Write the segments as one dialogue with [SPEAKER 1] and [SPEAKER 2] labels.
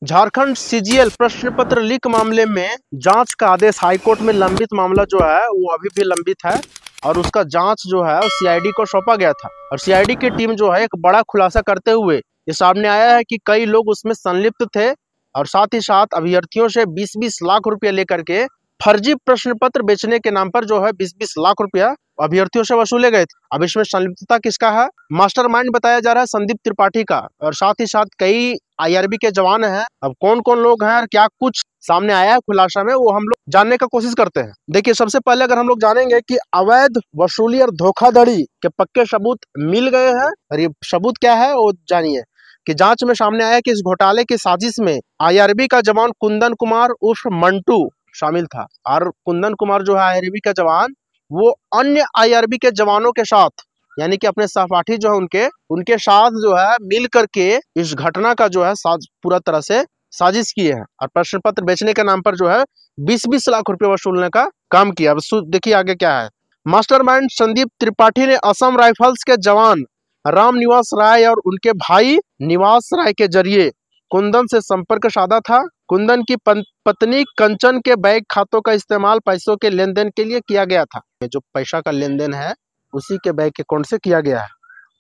[SPEAKER 1] Jharkhand CGL प्रश्न पत्र leak मामले में जांच का आदेश हाईकोर्ट में लंबित मामला जो है वो अभी भी लंबित है और उसका जांच जो है सीआईडी को सौंपा गया था। और सीआईडी की टीम जो है एक बड़ा खुलासा करते हुए ये सामने आया है कि कई लोग उसमें संलिप्त थे और साथ ही साथ अभ्यर्थियों से 20-20 लाख रुपया लेकर के फर्जी प्रश्न पत्र बेचने के नाम पर जो है 20-20 लाख रुपया अभ्यर्थियों से वसूले गए थे। अब इसमें संलिप्तता किसका है? मास्टरमाइंड बताया जा रहा है संदीप त्रिपाठी का, और साथ ही साथ कई आईआरबी के जवान हैं। अब कौन कौन लोग हैं और क्या कुछ सामने आया है खुलासा में, वो हम लोग जानने का कोशिश करते हैं। देखिए, सबसे पहले अगर हम लोग जानेंगे कि अवैध वसूली और धोखाधड़ी के पक्के सबूत मिल गए हैं, और ये सबूत क्या है वो जानिए। कि जांच में सामने आया कि इस घोटाले की साजिश में आईआरबी का जवान कुंदन कुमार उर्फ मंटू शामिल था। और कुंदन कुमार जो है आईआरबी का जवान, वो अन्य आईआरबी के जवानों के साथ, यानी कि अपने सहपाठी जो है उनके साथ जो है मिल करके इस घटना का जो है पूरा तरह से साजिश किए हैं और प्रश्न पत्र बेचने के नाम पर जो है 20-20 लाख रुपए वसूलने का काम किया। अब देखिए आगे क्या है। मास्टरमाइंड संदीप त्रिपाठी ने असम राइफल्स के जवान राम निवास राय और उनके भाई निवास राय के जरिए कुंदन से संपर्क साधा था। कुंदन की पत्नी कंचन के बैंक खातों का इस्तेमाल पैसों के लेन देन के लिए किया गया था। जो पैसा का लेन देन है उसी के बैंक अकाउंट से किया गया है।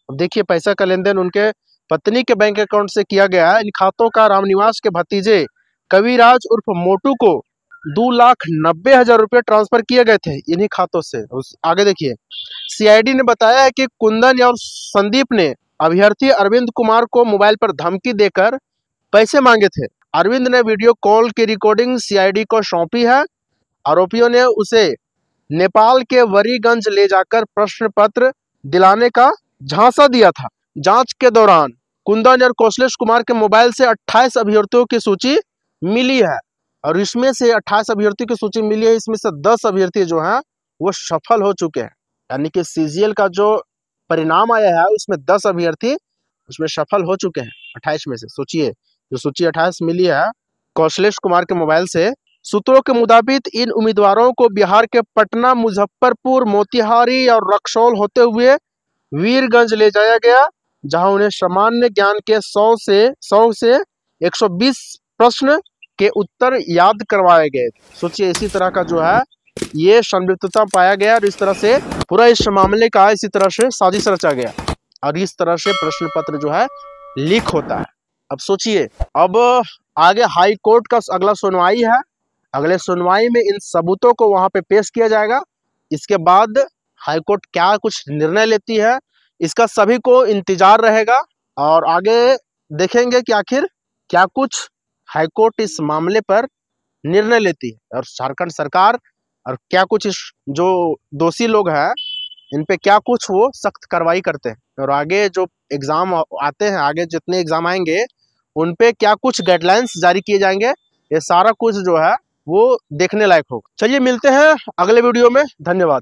[SPEAKER 1] अब देखिए, पैसा का लेन देन उनके पत्नी के बैंक अकाउंट से किया गया है। इन खातों का रामनिवास के भतीजे कविराज उर्फ मोटू को 2,90,000 रुपये ट्रांसफर किए गए थे इन्हीं खातों से। आगे देखिए, सीआईडी ने बताया है कि कुंदन और संदीप ने अभ्यर्थी अरविंद कुमार को मोबाइल पर धमकी देकर पैसे मांगे थे। अरविंद ने वीडियो कॉल की रिकॉर्डिंग सीआईडी को सौंपी है। आरोपियों ने उसे नेपाल के वरीगंज ले जाकर प्रश्न पत्र दिलाने का झांसा दिया था। जांच के दौरान कुंदन और कौशलेश कुमार के मोबाइल से 28 अभ्यर्थियों की सूची मिली है, और इसमें से 28 अभ्यर्थियों की सूची मिली है, इसमें से 10 अभ्यर्थी जो हैं वो सफल हो चुके हैं। यानी कि सीजीएल का जो परिणाम आया है उसमें 10 अभ्यर्थी उसमें सफल हो चुके हैं 28 में से। सोचिए, जो सूची 28 मिली है कौशलेश कुमार के मोबाइल से। सूत्रों के मुताबिक इन उम्मीदवारों को बिहार के पटना, मुजफ्फरपुर, मोतिहारी और रक्सौल होते हुए वीरगंज ले जाया गया, जहां उन्हें सामान्य ज्ञान के 100 से 120 प्रश्न के उत्तर याद करवाए गए। सोचिए, इसी तरह का जो है ये संलिप्तता पाया गया और इस तरह से पूरा इस मामले का इसी तरह से साजिश रचा गया और इस तरह से प्रश्न पत्र जो है लीक होता है। अब सोचिए, अब आगे हाई कोर्ट का अगला सुनवाई है। अगले सुनवाई में इन सबूतों को वहां पे पेश किया जाएगा। इसके बाद हाई कोर्ट क्या कुछ निर्णय लेती है, इसका सभी को इंतजार रहेगा और आगे देखेंगे कि आखिर क्या कुछ हाई कोर्ट इस मामले पर निर्णय लेती है और झारखंड सरकार और क्या कुछ इस जो दोषी लोग हैं इन पे क्या कुछ वो सख्त कार्रवाई करते हैं और आगे जो एग्जाम आते हैं, आगे जितने एग्जाम आएंगे उन पे क्या कुछ गाइडलाइंस जारी किए जाएंगे, ये सारा कुछ जो है वो देखने लायक होगा। चलिए मिलते हैं अगले वीडियो में। धन्यवाद।